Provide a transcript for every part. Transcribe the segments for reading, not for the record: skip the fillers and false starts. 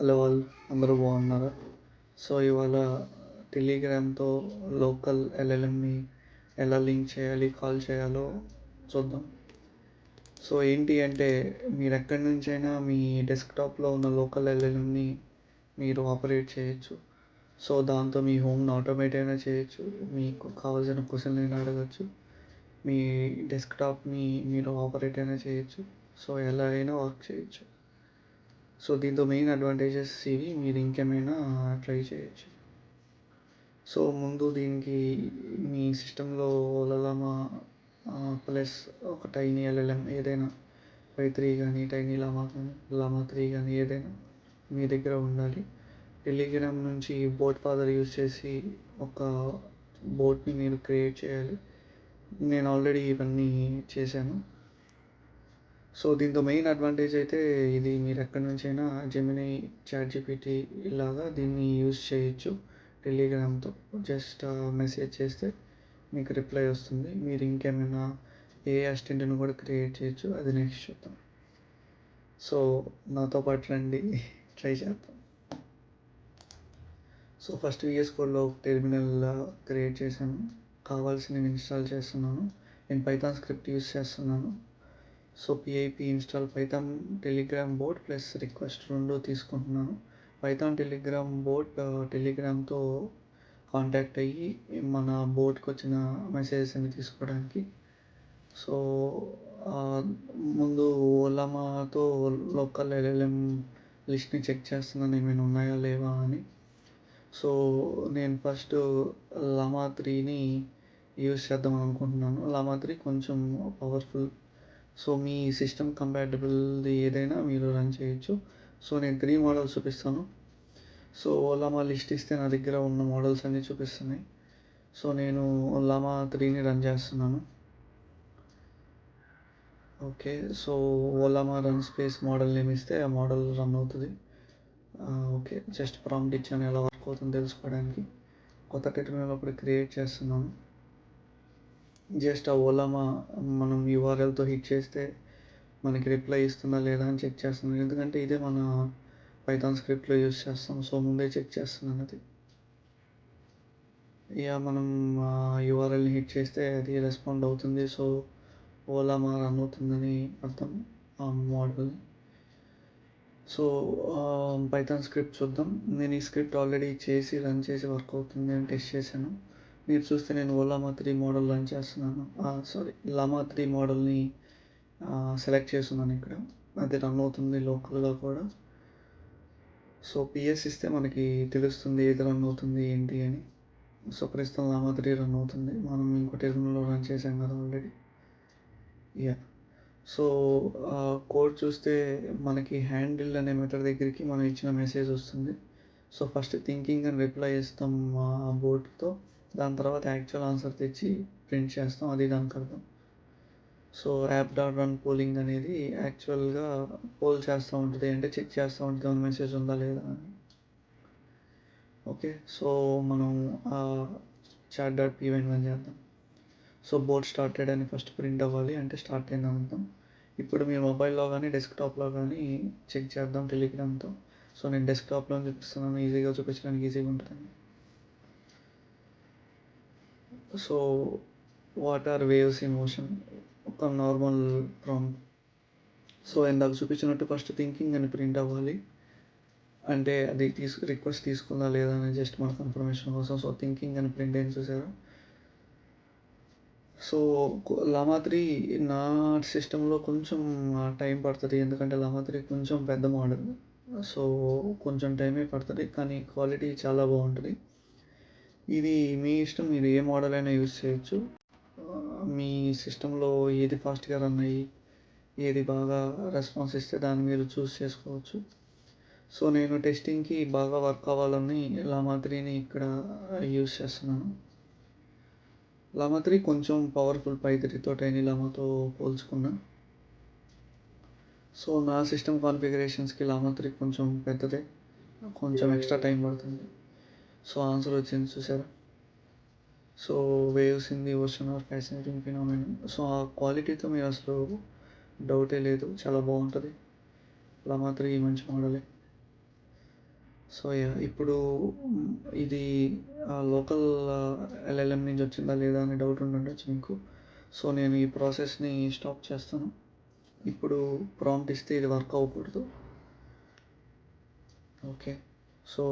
Hello all, అందరూ బాగున్నారా? So ఇవాళ టెలిగ్రామ్తో లోకల్ ఎల్ఎల్ఎంని ఎలా లింక్ చేయాలి, కాల్ చేయాలో చూద్దాం. సో ఏంటి అంటే, మీరు ఎక్కడి నుంచైనా మీ డెస్క్టాప్లో ఉన్న లోకల్ ఎల్ఎల్ఎంని మీరు ఆపరేట్ చేయొచ్చు. సో దాంతో మీ హోమ్ని ఆటోమేట్ అయినా చేయొచ్చు, మీకు కావాల్సిన క్వశ్చన్ అయినా అడగచ్చు, మీ డెస్క్టాప్ని మీరు ఆపరేట్ అయినా చేయొచ్చు. సో ఎలా అయినా వర్క్ చేయొచ్చు. సో దీంతో మెయిన్ అడ్వాంటేజెస్ ఇవి, మీరు ఇంకేమైనా ట్రై చేయొచ్చు. సో ముందు దీనికి మీ సిస్టంలో లలామా ప్లస్ ఒక టైనీ ఎల్ఎల్ఎం ఏదైనా వై3 కానీ టైనీ లామా కానీ లామా 3 కానీ ఏదైనా మీ దగ్గర ఉండాలి. టెలిగ్రామ్ నుంచి బోట్ ఫాదర్ యూజ్ చేసి ఒక బోట్ని మీరు క్రియేట్ చేయాలి. నేను ఆల్రెడీ ఇవన్నీ చేశాను. సో దీంతో మెయిన్ అడ్వాంటేజ్ అయితే ఇది, మీరు ఎక్కడి నుంచైనా జెమినీ, చాట్‌జీపీటీ ఇలాగా దీన్ని యూజ్ చేయొచ్చు. టెలిగ్రామ్తో జస్ట్ మెసేజ్ చేస్తే మీకు రిప్లై వస్తుంది. మీరు ఇంకేమైనా అసిస్టెంట్ని కూడా క్రియేట్ చేయొచ్చు, అది నెక్స్ట్ చూద్దాం. సో నాతో పాటు రండి, ట్రై చేద్దాం. సో ఫస్ట్ VS కోడ్లో టెర్మినల్ క్రియేట్ చేశాను, కావాల్సినవి ఇన్స్టాల్ చేస్తున్నాను. నేను పైథాన్ స్క్రిప్ట్ యూజ్ చేస్తున్నాను. So PIP install Python Telegram boat plus request రెండు తీసుకుంటున్నాను. పైథాన్ టెలిగ్రామ్ బోట్ టెలిగ్రామ్తో కాంటాక్ట్ అయ్యి మన బోట్కి వచ్చిన మెసేజెస్ అన్ని తీసుకోవడానికి. సో ముందు ఓలామాతో లోకల్ ఎల్ఎల్ఎం లిస్ట్ని చెక్ చేస్తున్నాను, ఏమైనా ఉన్నాయా లేవా అని. సో నేను ఫస్ట్ లామా 3ని యూజ్ చేద్దాం అనుకుంటున్నాను. లామా 3 కొంచెం పవర్ఫుల్. సో మీ సిస్టమ్ కంపాటబుల్ది ఏదైనా మీరు రన్ చేయొచ్చు. సో నేను 3 మోడల్స్ చూపిస్తాను. సో లామా లిస్ట్ ఇస్తే నా దగ్గర ఉన్న మోడల్స్ అన్నీ చూపిస్తున్నాయి. సో నేను లామా 3ని రన్ చేస్తున్నాను. Okay, so Ollama run space model name ఇస్తే ఆ మోడల్ రన్ అవుతుంది. ఓకే, జస్ట్ ప్రాంప్ట్ ఇచ్చాను ఎలా వర్క్ అవుతుందో తెలుసుకోవడానికి. కొత్త టెర్మినల్ ఒకటి క్రియేట్ చేస్తున్నాను. జస్ట్ ఆ ఓలామా మనం URLతో హిట్ చేస్తే మనకి రిప్లై ఇస్తుందా లేదా అని చెక్ చేస్తున్నాను, ఎందుకంటే ఇదే మన పైథాన్ స్క్రిప్ట్లో యూజ్ చేస్తాం. సో ముందే చెక్ చేస్తున్నాను అది. మనం URLని హిట్ చేస్తే అది రెస్పాండ్ అవుతుంది. సో ఓలామా రన్ అవుతుందని అర్థం ఆ మోడల్. సో పైథాన్ స్క్రిప్ట్ చూద్దాం. నేను ఈ స్క్రిప్ట్ ఆల్రెడీ చేసి రన్ చేసి వర్క్ అవుతుంది అని టెస్ట్ చేశాను. మీరు చూస్తే నేను ఓలామా 3 మోడల్ రన్ చేస్తున్నాను. లామా 3 మోడల్ని సెలెక్ట్ చేస్తున్నాను ఇక్కడ. అది రన్ అవుతుంది లోకల్గా కూడా. సో PS ఇస్తే మనకి తెలుస్తుంది ఏది రన్ అవుతుంది ఏంటి అని. సో ప్రస్తుతం లామా 3 రన్ అవుతుంది, మనం ఇంకో టెర్మినల్లో రన్ చేసాం కదా ఆల్రెడీ. సో కోడ్ చూస్తే మనకి హ్యాండిల్ అనే మెథడ్ దగ్గరికి మనం ఇచ్చిన మెసేజ్ వస్తుంది. సో ఫస్ట్ థింకింగ్ అని రిప్లై ఇస్తాం ఆ బోర్డ్తో, దాని తర్వాత యాక్చువల్ ఆన్సర్ తెచ్చి ప్రింట్ చేస్తాం, అది దానికి అర్థం. సో యాప్.రన్ పోలింగ్ అనేది యాక్చువల్గా పోల్ చేస్తూ ఉంటుంది, అంటే చెక్ చేస్తూ ఉంటుంది మెసేజ్ ఉందా లేదా అని. ఓకే, సో మనం chat.py రన్ చేద్దాం. సో బోట్ స్టార్టెడ్ అని ఫస్ట్ ప్రింట్ అవ్వాలి, అంటే స్టార్ట్ అయింది అర్థం. ఇప్పుడు మీ మొబైల్లో కానీ డెస్క్టాప్లో కానీ చెక్ చేద్దాం టెలిగ్రామ్తో. సో నేను డెస్క్టాప్లో చూపిస్తున్నాను, ఈజీగా చూపించడానికి ఈజీగా ఉంటుంది. So what are waves in motion, ఒక నార్మల్ ప్రాంప్ట్. సో ఇందాక చూపించినట్టు ఫస్ట్ థింకింగ్ అని ప్రింట్ అవ్వాలి, అంటే అది రిక్వెస్ట్ తీసుకుందా లేదా అని జస్ట్ మన కన్ఫర్మేషన్ కోసం. సో థింకింగ్ అని ప్రింట్ ఏం చూసారు. సో లామా 3 నా సిస్టంలో కొంచెం టైం పడుతుంది, ఎందుకంటే లామా 3 కొంచెం పెద్ద మోడల్. సో కొంచెం టైమే పడుతుంది, కానీ క్వాలిటీ చాలా బాగుంటుంది. ఇది మీ ఇష్టం, మీరు ఏ మోడల్ అయినా యూజ్ చేయొచ్చు. మీ సిస్టంలో ఏది ఫాస్ట్గా రన్ అయ్యి ఏది బాగా రెస్పాన్స్ ఇస్తే దాన్ని మీరు చూస్ చేసుకోవచ్చు. సో నేను టెస్టింగ్కి బాగా వర్క్ అవ్వాలని లామా 3ని ఇక్కడ యూజ్ చేస్తున్నాను. లామా 3 కొంచెం పవర్ఫుల్ పై3తో టైనీ లామాతో పోల్చుకున్నా. సో నా సిస్టమ్ కాన్ఫిగరేషన్స్కి లామా 3 కొంచెం పెద్దదే, కొంచెం ఎక్స్ట్రా టైం పడుతుంది. సో ఆన్సర్ వచ్చింది చూసారా. So waves in the ocean are fascinating phenomenon. So ఆ క్వాలిటీతో మీరు అసలు డౌటే లేదు, చాలా బాగుంటుంది. లామా 3 మంచి మోడలే. సో ఇప్పుడు ఇది లోకల్ ఎల్ఎల్ఎం నుంచి వచ్చిందా లేదా అని డౌట్ ఉండుండొచ్చు మీకు. సో నేను ఈ ప్రాసెస్ని స్టాప్ చేస్తాను. ఇప్పుడు ప్రాంప్ట్ ఇస్తే ఇది వర్క్ అవ్వకూడదు. Okay, so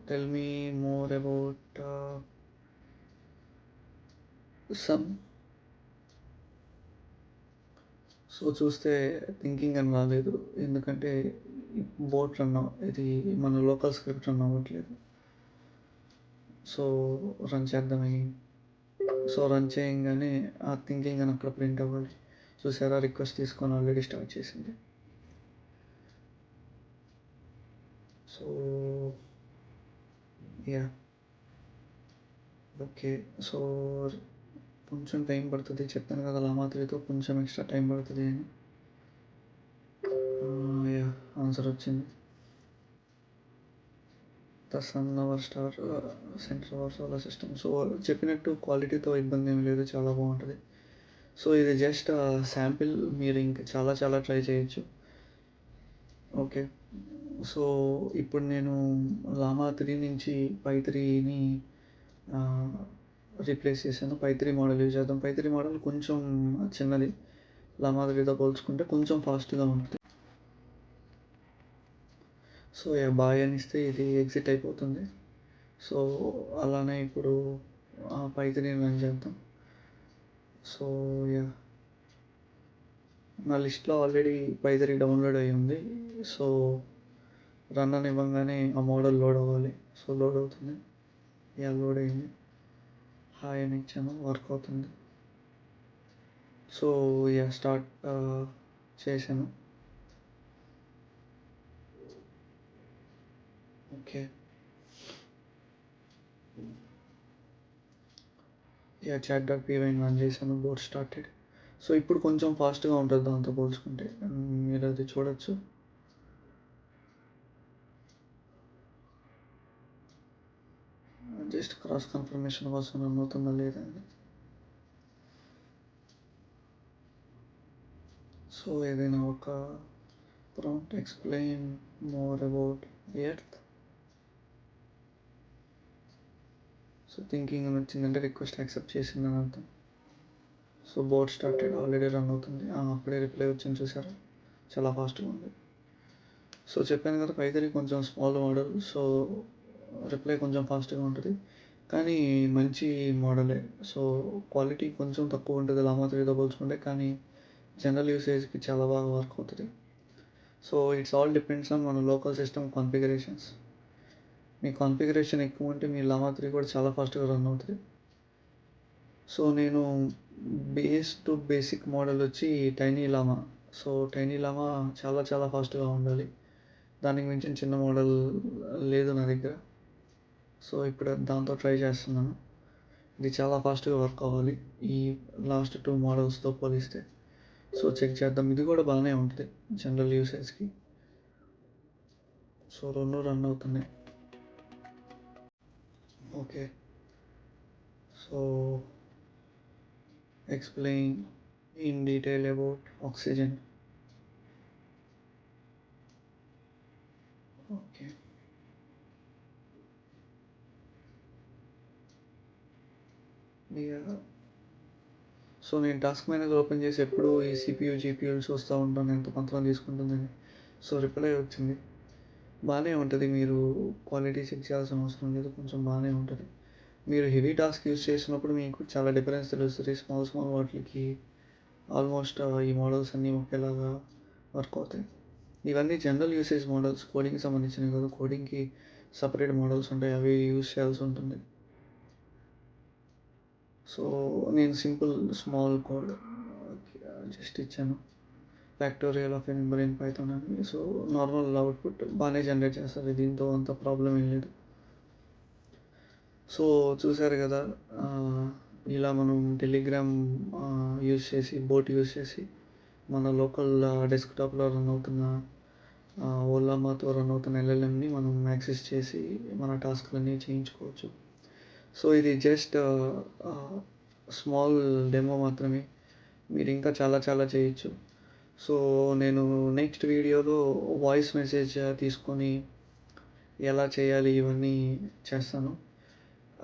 tell me more about some. So చూస్తే థింకింగ్ అని రాలేదు, ఎందుకంటే బోట్ ఇది మన లోకల్ స్క్రిప్ట్ రన్ అవ్వట్లేదు. సో రన్ చేద్దామే. సో రన్ చేయగానే ఆ థింకింగ్ అని అక్కడ ప్రింట్ అవ్వాలి. చూసారా, రిక్వెస్ట్ తీసుకొని ఆల్రెడీ స్టార్ట్ చేసింది. సో యా ఓకే, సో కొంచెం టైం పడుతుంది, చెప్పాను కదా లామాత్రితో కొంచెం ఎక్స్ట్రా టైం పడుతుంది అని. యా ఆన్సర్ వచ్చింది. The sun our star centre our solar system. So చెప్పినట్టు క్వాలిటీతో ఇబ్బంది ఏమి లేదు, చాలా బాగుంటుంది. సో ఇది జస్ట్ శాంపిల్, మీరు ఇంకా చాలా చాలా ట్రై చేయొచ్చు. ఓకే, సో ఇప్పుడు నేను లామా 3 నుంచి పై 3ని రీప్లేస్ చేశాను. పై 3 మోడల్ యూజ్ చేద్దాం. పై 3 మోడల్ కొంచెం చిన్నది, లామా 3తో పోల్చుకుంటే కొంచెం ఫాస్ట్గా ఉంటుంది. సో బాయ్ అని ఇస్తే ఇది ఎగ్జిట్ అయిపోతుంది. సో అలానే ఇప్పుడు పై 3 రన్ చేద్దాం. సో యా నా లిస్ట్లో ఆల్రెడీ పై 3 డౌన్లోడ్ అయ్యి ఉంది. సో రన్ అని ఇవ్వగానే ఆ మోడల్ లోడ్ అవ్వాలి. సో లోడ్ అవుతుంది. యా లోడ్ అయింది. హాయ్ అని ఇచ్చాను, వర్క్ అవుతుంది. సో యా స్టార్ట్ చేశాను. ఓకే, యా చాట్.py రన్ చేశాను, బోట్ స్టార్టెడ్. సో ఇప్పుడు కొంచెం ఫాస్ట్గా ఉంటుంది దాంతో పోల్చుకుంటే, మీరు అది చూడొచ్చు. జస్ట్ క్రాస్ కన్ఫర్మేషన్ కోసం రన్ అవుతుందా లేదా అని. సో ఏదైనా ఒక prompt explain more about earth. So thinking అని వచ్చిందంటే రిక్వెస్ట్ యాక్సెప్ట్ చేసిందని అర్థం. So boat started, already run అవుతుంది. అప్పుడే రిప్లై వచ్చింది, చూసారా, చాలా ఫాస్ట్గా ఉంది. సో చెప్పాను కదా, పైథాన్ కొంచెం స్మాల్ మోడల్, సో రిప్లై కొంచెం ఫాస్ట్గా ఉంటుంది, కానీ మంచి మోడలే. సో క్వాలిటీ కొంచెం తక్కువ ఉంటుంది లామా 3తో పోల్చుకుంటే, కానీ జనరల్ యూసేజ్కి చాలా బాగా వర్క్ అవుతుంది. So it's all depends on మన లోకల్ సిస్టమ్ కాన్ఫిగరేషన్స్. మీ కాన్ఫిగరేషన్ ఎక్కువ ఉంటే మీ లామా 3 కూడా చాలా ఫాస్ట్గా రన్ అవుతుంది. సో నేను బేసిక్ మోడల్ వచ్చి టైనీ లామా. సో టైనీ లామా చాలా చాలా ఫాస్ట్గా ఉండాలి, దానికి మించిన చిన్న మోడల్ లేదు నా దగ్గర. సో ఇప్పుడు దాంతో ట్రై చేస్తున్నాను. ఇది చాలా ఫాస్ట్గా వర్క్ అవ్వాలి ఈ లాస్ట్ 2 మోడల్స్తో పోలిస్తే. సో చెక్ చేద్దాం, ఇది కూడా బాగానే ఉంటుంది జనరల్ యూసేజ్కి. సో 2 రన్ అవుతున్నాయి. Okay, so explain in detail about oxygen. Okay, so నేను టాస్క్ మేనేజర్ ఓపెన్ చేసి ఎప్పుడు ఈ సిపియూ జీపీయూలు చూస్తూ ఉంటాను, ఎంత మాత్రం తీసుకుంటుందని. సో రిప్లై వచ్చింది, బాగానే ఉంటుంది. మీరు క్వాలిటీ చెక్ చేయాల్సిన అవసరం లేదు, కొంచెం బాగానే ఉంటుంది. మీరు హెవీ టాస్క్ యూజ్ చేసినప్పుడు మీకు చాలా డిఫరెన్స్ తెలుస్తుంది. స్మాల్ వాటికి ఆల్మోస్ట్ ఈ మోడల్స్ అన్నీ ఒకేలాగా వర్క్ అవుతాయి. ఇవన్నీ జనరల్ యూసేజ్ మోడల్స్, కోడింగ్కి సంబంధించినవి కాదు. కోడింగ్కి సపరేట్ మోడల్స్ ఉంటాయి, అవి యూజ్ చేయాల్సి ఉంటుంది. సో నేను సింపుల్ స్మాల్ కోడ్ జస్ట్ ఇచ్చాను, factorial of N number in Python అని. సో నార్మల్ అవుట్పుట్ బాగానే జనరేట్ చేస్తుంది, దీంతో అంత ప్రాబ్లం ఏం లేదు. సో చూసారు కదా, ఇలా మనం టెలిగ్రామ్ యూజ్ చేసి, బోట్ యూజ్ చేసి మన లోకల్ డెస్క్టాప్లో రన్ అవుతున్న ఓలామాతో రన్ అవుతున్న ఎల్ఎల్ఎంని మనం యాక్సెస్ చేసి మన టాస్క్లన్నీ చేయించుకోవచ్చు. సో ఇది జస్ట్ స్మాల్ డెమో మాత్రమే, మీరు ఇంకా చాలా చాలా చేయొచ్చు. సో నేను నెక్స్ట్ వీడియోలో వాయిస్ మెసేజ్ తీసుకొని ఎలా చేయాలి ఇవన్నీ చేస్తాను.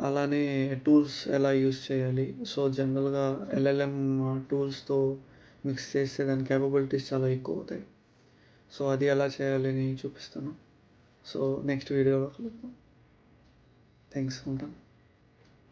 అలానే టూల్స్ ఎలా యూస్ చేయాలి. సో జనరల్గా ఎల్ఎల్ఎం టూల్స్తో మిక్స్ చేస్తే దాని క్యాపబిలిటీస్ చాలా ఎక్కువ అవుతాయి. సో అది ఎలా చేయాలి అని చూపిస్తాను. సో నెక్స్ట్ వీడియోలో కలుద్దాం. థ్యాంక్స్, ఉంటాను.